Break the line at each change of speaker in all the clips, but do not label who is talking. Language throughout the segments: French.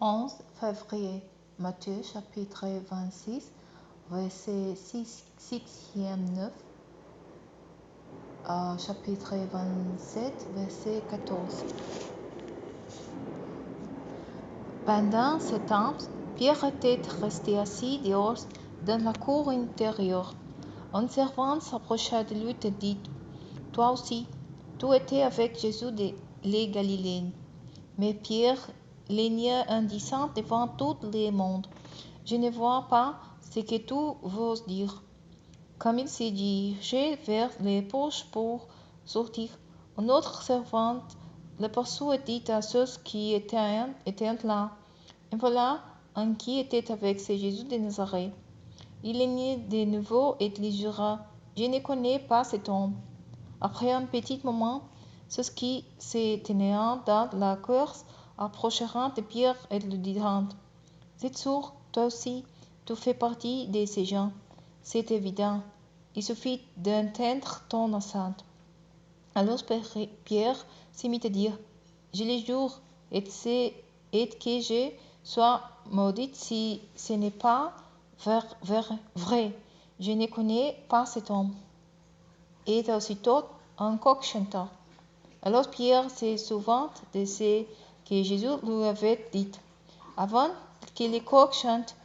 11 février, Matthieu chapitre 26, versets 6 et 9, chapitre 27, verset 14. Pendant ce temps, Pierre était resté assis dehors dans la cour intérieure. Un servant s'approcha de lui et dit: « Toi aussi, tu étais avec Jésus les Galiléens. » Mais Pierre régna indécent devant tout le monde. « Je ne vois pas ce que tu veux dire. » Comme il se dirigeait vers les porches pour sortir, un autre servant le poursuit et dit à ceux qui étaient là: « Et voilà un qui était avec ce Jésus de Nazareth. » Il régna de nouveau et lui jura: « Je ne connais pas cet homme. » Après un petit moment, ceux qui se tenaient dans la cour approchèrent de Pierre et lui dirent: « C'est sûr, toi aussi, tu fais partie de ces gens. » C'est évident. Il suffit d'entendre ton accent. Alors Pierre se mit à dire: « Je le jure, et que je sois maudit si ce n'est pas vrai. Je ne connais pas cet homme. » Et aussitôt un coq chanta. Alors Pierre se souvint de ce que Jésus lui avait dit: « Avant que le coq chante,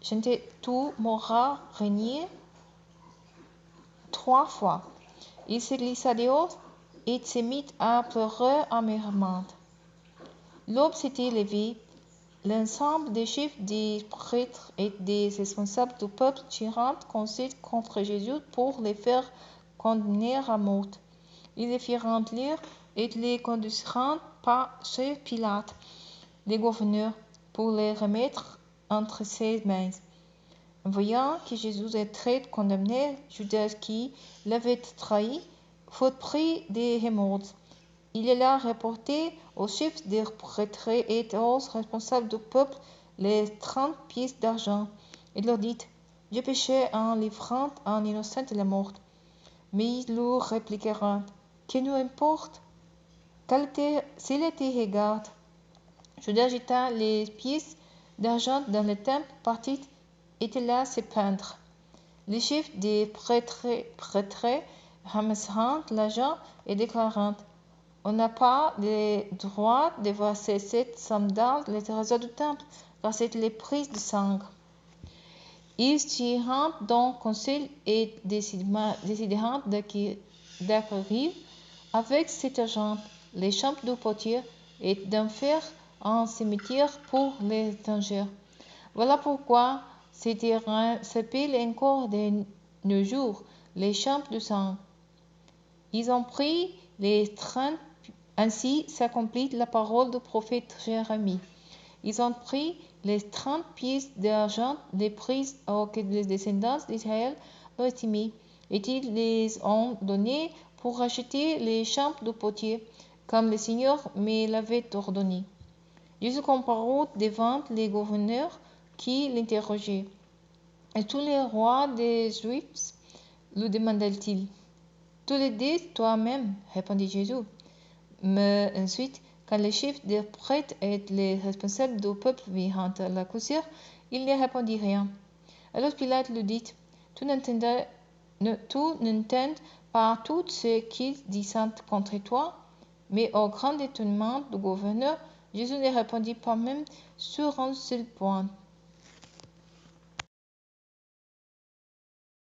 tu m'auras renié 3 fois. » Il se glissa dehors et se mit à pleurer amèrement. L'aube s'était levée. L'ensemble des chefs des prêtres et des responsables du peuple tirant conseil contre Jésus pour le faire condamner à mort. Ils le firent lire et le conduisirent chez Pilate, le gouverneur, pour le remettre entre ses mains. En voyant que Jésus était condamné, Judas, qui l'avait trahi, fut pris de remords. Il alla rapporter aux chefs des prêtres et aux responsables du peuple les 30 pièces d'argent. Il leur dit: « J'ai péché en livrant un innocent à la mort. » Mais ils lui répliquèrent: « Que nous importe? S'il te regarde. » Judas jeta les pièces d'argent dans le temple, partit et alla se pendre. Les chefs des prêtres ramassèrent l'argent et déclarèrent: « On n'a pas le droit de verser cette somme dans le trésor du temple, car c'est le prix de sang. » Ils tirèrent donc conseil et décidèrent d'acquérir avec cet argent les champs du potier et d'en faire un cimetière pour les étrangers. Voilà pourquoi ce terrain s'appelle encore de nos jours les champs du sang. Ils ont pris les 30. Ainsi s'accomplit la parole du prophète Jérémie. Ils ont pris les 30 pièces d'argent des prix que les descendants d'Israël ont estimés, et ils les ont donnés pour acheter les champs du potier, comme le Seigneur me l'avait ordonné. Jésus comparut devant les gouverneurs qui l'interrogeaient. « Et tous les rois des Juifs? » lui demanda-t-il. « Tu le dis toi-même, répondit Jésus. Mais ensuite, quand les chefs des prêtres et les responsables du peuple virent l'accuser, il ne répondit rien. Alors Pilate lui dit: « Tu n'entends pas tout ce qu'ils disent contre toi? » Mais au grand étonnement du gouverneur, Jésus ne répondit pas même sur un seul point.